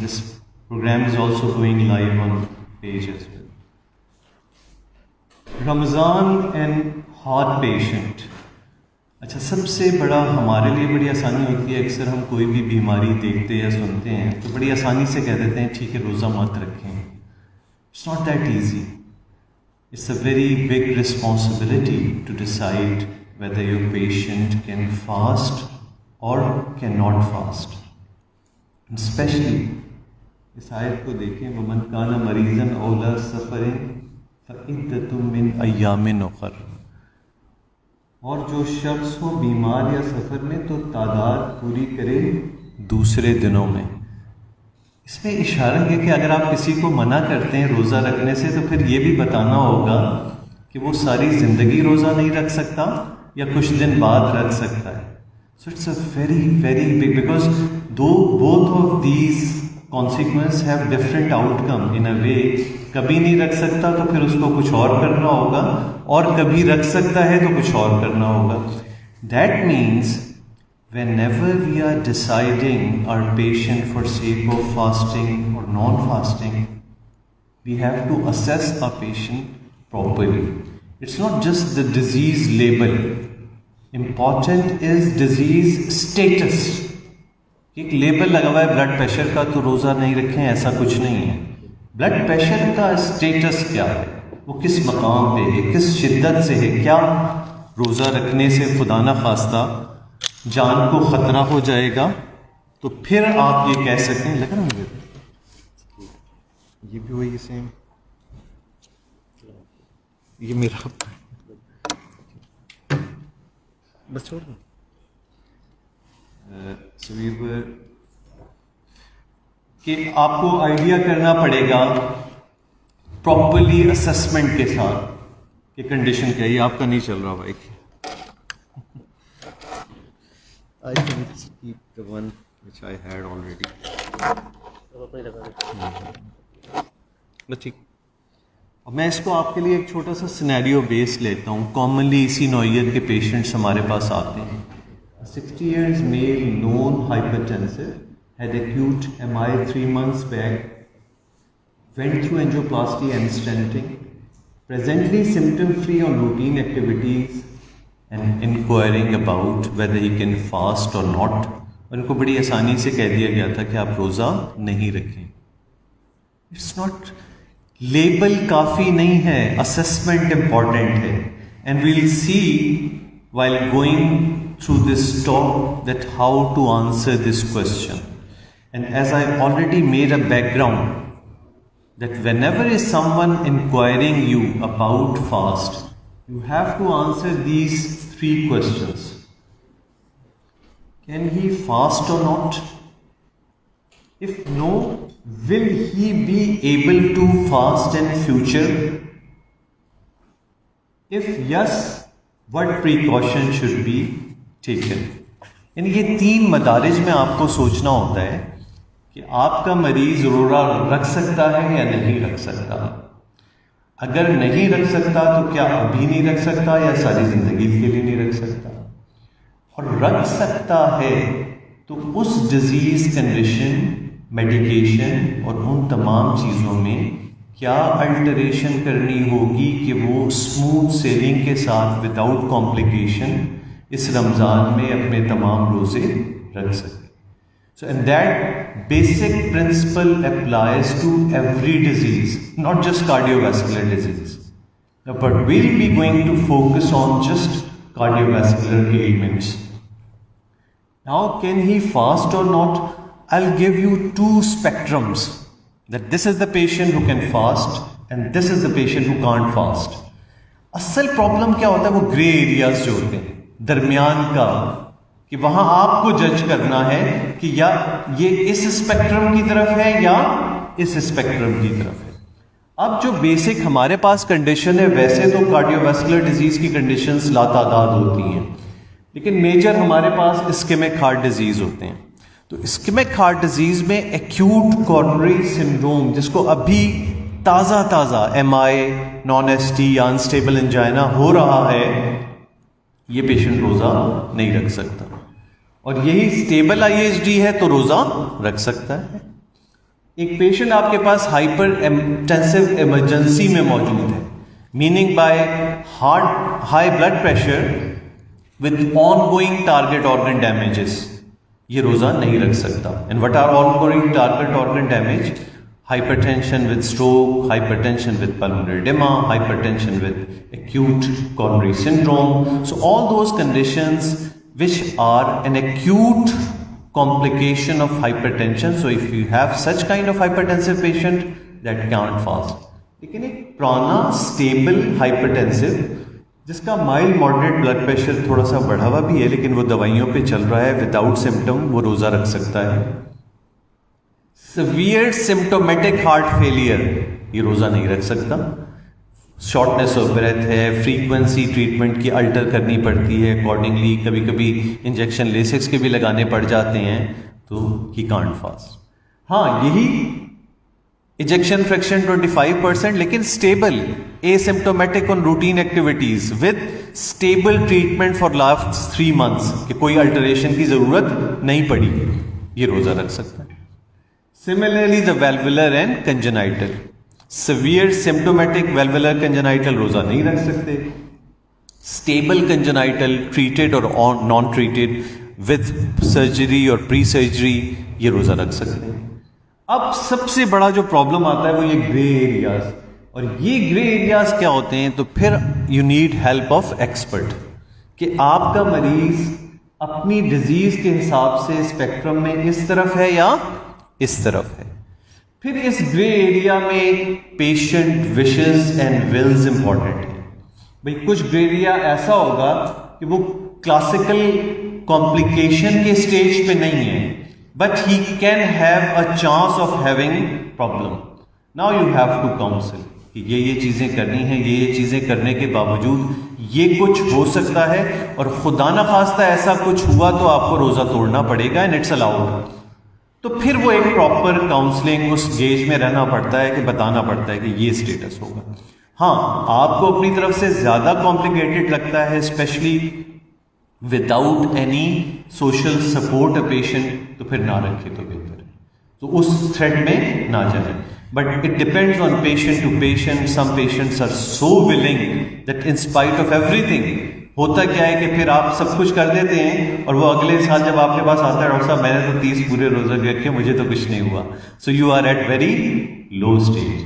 this program is also going live on page as well. Ramazan and heart patient. अच्छा, सबसे बड़ा हमारे लिए बड़ी आसानी होती है, अक्सर हम कोई भी बीमारी देखते या सुनते हैं तो बड़ी आसानी से कह देते हैं ठीक है रोज़ा मत रखें. It's not that easy. It's a very big responsibility to decide whether your patient can fast or cannot fast. And especially इस आयत को देखें, वमन काना मरीजन औला सफरिन फ़इद्दतुम मिन अय्यामिन उखर. और जो शख्स हो बीमार या सफ़र में तो तादाद पूरी करे दूसरे दिनों में. इसमें इशारा है कि अगर आप किसी को मना करते हैं रोज़ा रखने से तो फिर ये भी बताना होगा कि वो सारी ज़िंदगी रोज़ा नहीं रख सकता या कुछ दिन बाद रख सकता है. So it's a very very big, because both of these consequences have different outcome in a way. कभी नहीं रख सकता तो फिर उसको कुछ और करना होगा, और कभी रख सकता है तो कुछ और करना होगा. That means whenever we are deciding our patient for sake of fasting or non-fasting, we have to assess our patient properly. It's not just the disease label. Important is disease status. एक label लगा हुआ है blood pressure का तो रोज़ा नहीं रखें, ऐसा कुछ नहीं है. ब्लड प्रेशर का स्टेटस क्या है, वो किस मकाम पे है, किस शिद्दत से है, क्या रोज़ा रखने से खुदा न खास्ता जान को ख़तरा हो जाएगा, तो फिर आप ये कह सकते हैं. लग रहा है ये भी वही सेम, ये मेरा बस छोड़ दो. कि आपको आइडिया करना पड़ेगा प्रॉपरली असेसमेंट के साथ कि कंडीशन क्या है. आपका नहीं चल रहा भाई. I can keep the one which I had already. बस ठीक. अब मैं इसको आपके लिए एक छोटा सा सिनेरियो बेस लेता हूँ. कॉमनली इसी नौइयत के पेशेंट्स हमारे पास आते हैं. 60 years male known hypertensive had acute MI 3 months back, went through angioplasty and stenting, presently symptom free on routine activities and inquiring about whether he can fast or not. उनको बड़ी आसानी से कह दिया गया था कि आप रोज़ा नहीं रखें. इट्स नॉट, लेबल काफ़ी नहीं है, असेसमेंट इम्पॉर्टेंट है. And we'll see while going through this talk that how to answer this question. And as I already made a background that whenever is someone inquiring you about fast, you have to answer these 3 questions. Can he fast or not? If no, will he be able to fast in future? If yes, what precaution should be taken? यानी ये 3 मदारिज में आपको सोचना होता है कि आपका मरीज रोज़ा रख सकता है या नहीं रख सकता. अगर नहीं रख सकता तो क्या अभी नहीं रख सकता या सारी ज़िंदगी के लिए नहीं रख सकता. और रख सकता है तो उस डिजीज़ कंडीशन, मेडिकेशन और उन तमाम चीज़ों में क्या अल्टरेशन करनी होगी कि वो स्मूथ सेलिंग के साथ विदाउट कॉम्प्लिकेशन इस रमज़ान में अपने तमाम रोज़े रख सके. So and that basic principle applies to every disease, not just cardiovascular disease. But we'll be going to focus on just cardiovascular ailments. Now, can he fast or not? I'll give you 2 spectrums. That this is the patient who can fast and this is the patient who can't fast. असल problem क्या होता है, वो grey areas जो होते हैं दरमियान का, कि वहां आपको जज करना है कि या ये इस स्पेक्ट्रम की तरफ है या इस स्पेक्ट्रम की तरफ है. अब जो बेसिक हमारे पास कंडीशन है, वैसे तो कार्डियोवैस्कुलर डिजीज की कंडीशंस लातादाद होती हैं, लेकिन मेजर हमारे पास इस्केमिक हार्ट डिजीज होते हैं. तो इस्केमिक हार्ट डिजीज में एक्यूट कोरोनरी सिंड्रोम, जिसको अभी ताज़ा MI, non-ST या अनस्टेबल एंजाइना हो रहा है, ये पेशेंट रोज़ा नहीं रख सकता. और यही स्टेबल IHD है तो रोज़ा रख सकता है. एक पेशेंट आपके पास हाइपरटेंसिव इमरजेंसी में मौजूद है, meaning by high blood pressure with ongoing target organ damages, ये रोजा नहीं रख सकता। And what are ongoing target organ damage? hypertension with stroke, hypertension with pulmonary edema, hypertension with acute coronary syndrome. So all those conditions which are an acute complication of hypertension. So if you have such kind of hypertensive patient, that can't fast. लेकिन एक पुराना stable hypertensive जिसका mild moderate blood pressure थोड़ा सा बढ़ा हुआ भी है लेकिन वो दवाइयों पे चल रहा है विदाउट सिम्टम, वो रोजा रख सकता है। सीवियर सिम्टोमेटिक हार्ट फेलियर, ये रोजा नहीं रख सकता। शॉर्टनेस ऑफ ब्रेथ है, फ्रीक्वेंसी ट्रीटमेंट की अल्टर करनी पड़ती है अकॉर्डिंगली, कभी कभी इंजेक्शन लेसिक्स के भी लगाने पड़ जाते हैं, तो ही कांट फास्ट। हाँ, यही इजेक्शन फ्रैक्शन 25%, लेकिन stable asymptomatic on routine activities with stable treatment for last 3 months, कि कोई अल्टरेशन की जरूरत नहीं पड़ी, ये रोजा रख सकता है। Similarly, the valvular and congenital, severe symptomatic valvular congenital रोजा नहीं रख सकते। Stable congenital treated or non-treated with surgery or pre-surgery, ये रोजा रख सकते हैं। अब सबसे बड़ा जो प्रॉब्लम आता है वो ये ग्रे एरियाज, और ये ग्रे एरियाज क्या होते हैं? तो फिर you need help of expert, कि आपका मरीज अपनी डिजीज के हिसाब से स्पेक्ट्रम में इस तरफ है या इस तरफ है। फिर इस ग्रे एरिया में patient wishes and wills important है। भाई कुछ ग्रे एरिया ऐसा होगा कि वो क्लासिकल कॉम्प्लिकेशन के स्टेज पे नहीं है, but he can have a chance of having problem. Now you have to counsel कि ये चीजें करनी है, ये चीजें करने के बावजूद ये कुछ हो सकता है, और खुदा ना खास्ता ऐसा कुछ हुआ तो आपको रोजा तोड़ना पड़ेगा, एंड इट्स अलाउड। तो फिर वो एक प्रॉपर काउंसलिंग उस गेज में रहना पड़ता है कि बताना पड़ता है कि ये स्टेटस होगा। हाँ, आपको अपनी तरफ से ज्यादा कॉम्प्लिकेटेड लगता है, specially without any social support a patient, तो फिर ना रखे तो बेहतर है, तो उस थ्रेड में ना जाए। But it depends on patient to patient. Some patients are so willing that in spite of everything, होता क्या है कि फिर आप सब कुछ कर देते हैं और वो अगले साल जब आपके पास आता है, डॉक्टर साहब मैंने तो 30 पूरे रोजे रखे, मुझे तो कुछ नहीं हुआ। So you are at very low stage.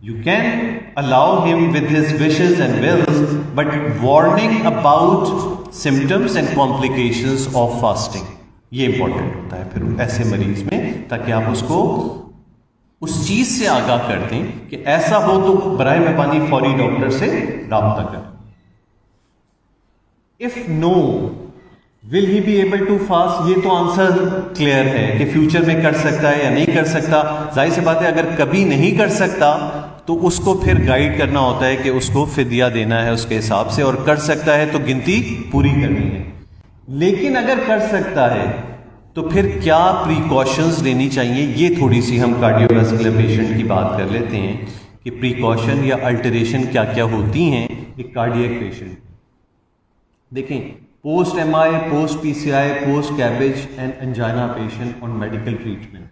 You can allow him with his wishes and wills, but warning about symptoms and complications of fasting, ये इंपॉर्टेंट होता है फिर ऐसे मरीज में, ताकि आप उसको उस चीज से आगाह कर दें कि ऐसा हो तो बराए मेहरबानी फौरी डॉक्टर से राब्ता करें। If no, will he be able to fast? ये तो आंसर क्लियर है कि फ्यूचर में कर सकता है या नहीं कर सकता। जाहिर सी बात है, अगर कभी नहीं कर सकता तो उसको फिर गाइड करना होता है कि उसको फिदिया देना है उसके हिसाब से, और कर सकता है तो गिनती पूरी करनी है। लेकिन अगर कर सकता है तो फिर क्या प्रिकॉशंस लेनी चाहिए, ये थोड़ी सी हम कार्डियोवैस्कुलर पेशेंट की बात कर लेते हैं कि प्रिकॉशन या अल्टरेशन क्या क्या होती हैं एक कार्डियक पेशेंट। देखें, post MI, post PCI, post cabbage and angina patient on medical treatment,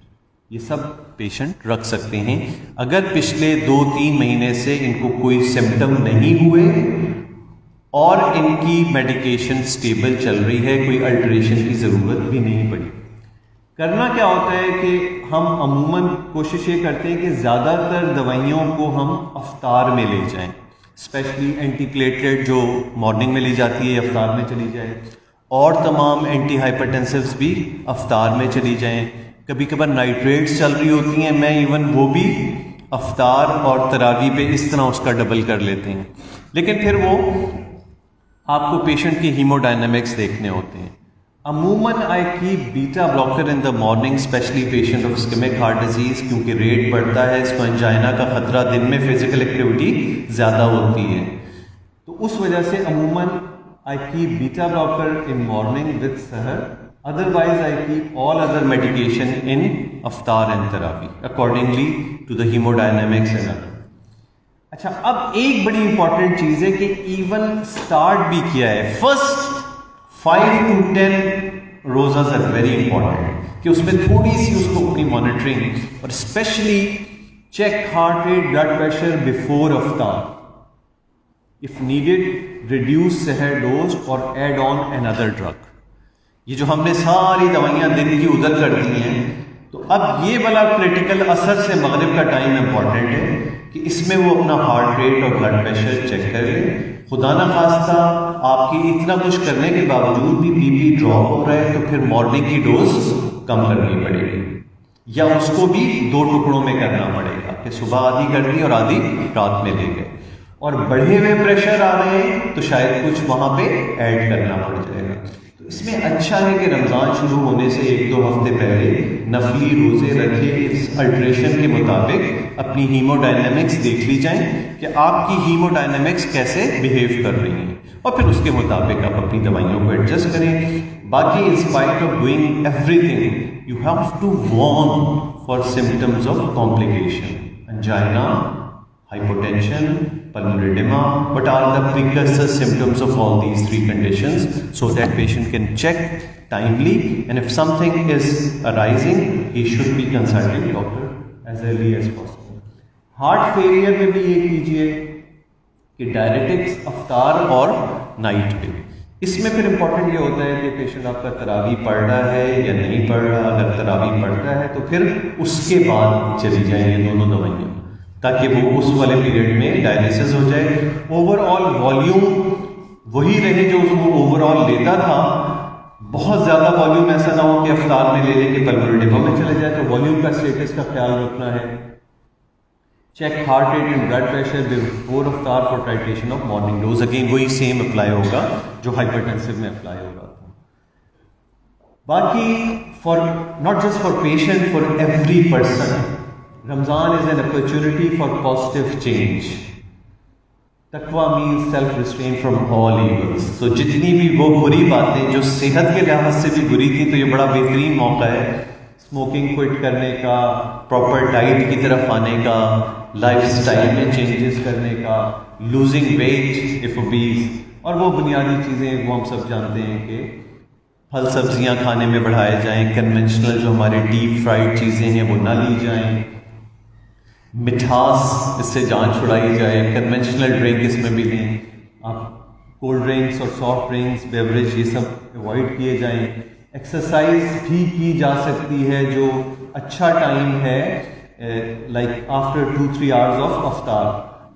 ये सब पेशेंट रख सकते हैं अगर पिछले 2-3 महीने से इनको कोई सिम्टम नहीं हुए और इनकी मेडिकेशन स्टेबल चल रही है, कोई अल्टरेशन की ज़रूरत भी नहीं पड़ी। करना क्या होता है कि हम अमूमन कोशिश ये करते हैं कि ज़्यादातर दवाइयों को हम अफ्तार में ले जाएं, स्पेशली एंटीप्लेटलेट जो मॉर्निंग में ली जाती है अफ्तार में चली जाए, और तमाम एंटी हाइपरटेंसिव्स भी अफ्तार में चली जाएं। कभी कभार नाइट्रेट्स चल रही होती हैं, मैं इवन वो भी अफ्तार और तरावी पे इस तरह उसका डबल कर लेते हैं। लेकिन फिर वो आपको पेशेंट की हीमोडायनेमिक्स देखने होते हैं। अमूमन I keep beta blocker in the morning, specially patient of ischaemic heart disease, क्योंकि रेट बढ़ता है, इसको एंजाइना का खतरा, दिन में फिजिकल एक्टिविटी ज़्यादा होती है, तो उस वजह से अमूमन I keep beta blocker in morning with सहर, otherwise I keep all other medication in अफ्तार एंड तरावी accordingly to the haemodynamics and other. अच्छा, अब एक बड़ी इंपॉर्टेंट चीज़ है कि इवन स्टार्ट भी किया है, फर्स्ट 5 to 10 रोजाज आर वेरी इंपॉर्टेंट कि उसमें थोड़ी सी उसको अपनी मॉनिटरिंग और specially check heart rate, blood pressure before अफ्तार, इफ नीडेड रिड्यूस सहर डोज और एड ऑन अनदर ड्रग। ये जो हमने सारी दवाइयां दिन की उधर कर दी हैं, तो अब ये वाला क्रिटिकल असर से मगरिब का टाइम इंपॉर्टेंट है कि इसमें वो अपना हार्ट रेट और ब्लड प्रेशर चेक कर ले। खुदा ना खास्ता आपकी इतना कुछ करने के बावजूद भी बीपी ड्रॉप हो रहा है तो फिर मॉर्निंग की डोज कम करनी पड़ेगी, या उसको भी 2 टुकड़ों में करना पड़ेगा कि सुबह आधी कर दी और आधी रात में ले गए। और बढ़े हुए प्रेशर आ रहे हैं तो शायद कुछ वहां पे ऐड करना पड़ जाएगा। तो इसमें अच्छा है कि रमज़ान शुरू होने से 1-2 हफ्ते पहले नफली रोजे रखे, इस अल्ट्रेशन के मुताबिक अपनी हीमोडायनेमिक्स देख ली जाए कि आपकी हीमोडायनेमिक्स कैसे बिहेव कर रही हैं, और फिर उसके मुताबिक आप अपनी दवाइयों को एडजस्ट करें। बाकी in spite of doing everything you have to warn for symptoms of complication, angina, hypotension, pulmonary edema, what are the precursor symptoms of all these 3 conditions, so that patient can check timely, and if something is arising he should be consulting doctor as early as possible. Heart failure में भी ये कीजिए कि diuretics अफ्तार और night पे। इसमें फिर important ये होता है कि पेशेंट आपका तरावी पढ़ रहा है या नहीं पढ़ रहा। अगर तरावी पढ़ता है तो फिर उसके बाद चली जाए ये दोनों दवाइयाँ, ताकि वो उस वाले पीरियड में डायलिसिस हो जाए। ओवरऑल वॉल्यूम वही रहे जो वो ओवरऑल लेता था, बहुत ज़्यादा वॉल्यूम ऐसा ना हो कि अफ्तार में ले लेके पल्मोनरी एडेमा में चले जाए। तो वॉल्यूम का स्टेटस का ख्याल रखना है। Check heart rate and blood pressure before अफ्तार for titration of morning dose. Again वही सेम अप्लाई होगा जो हाइपरटेंसिव में अप्लाई हो रहा था। बाकी for not just for patient, for every person, Ramzan is an opportunity for positive change. तकवा means self restraint from all evils. So जितनी भी वो बुरी बातें जो सेहत के लिहाज से भी बुरी थी, तो ये बड़ा बेहतरीन मौका है स्मोकिंग क्विट करने का, प्रॉपर डाइट की तरफ आने का, लाइफस्टाइल में चेंजेस करने का, लूजिंग वेट इफ ओबीज, और वो बुनियादी चीज़ें वो हम सब जानते हैं कि फल सब्जियां खाने में बढ़ाए जाएं, कन्वेंशनल जो हमारे डीप फ्राइड चीज़ें हैं वो ना ली जाएं, मिठास इससे जान छुड़ाई जाए, कन्वेंशनल ड्रिंक इसमें भी लें, आप कोल्ड ड्रिंक्स और सॉफ्ट ड्रिंक्स, बेवरेज ये सब अवॉइड किए जाएं। एक्सरसाइज भी की जा सकती है जो अच्छा टाइम है, लाइक आफ्टर 2-3 आवर्स ऑफ अफ्तार,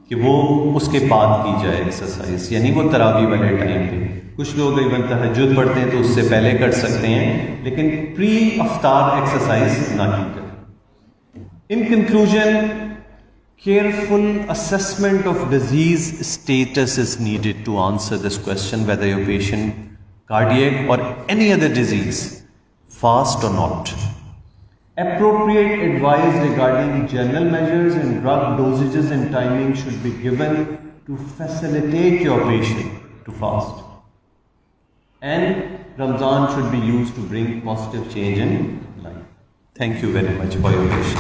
कि वो उसके बाद की जाए एक्सरसाइज, यानी वो तरावी वाले टाइम पे। कुछ लोग इवन तहज्जुद पढ़ते हैं तो उससे पहले कर सकते हैं, लेकिन प्री अफ्तार एक्सरसाइज ना की जाए। In conclusion, careful assessment of disease status is needed to answer this question whether your patient cardiac or any other disease, fast or not. Appropriate advice regarding general measures and drug dosages and timing should be given to facilitate your patient to fast. And Ramzan should be used to bring positive change in life. Thank you very much for your patience.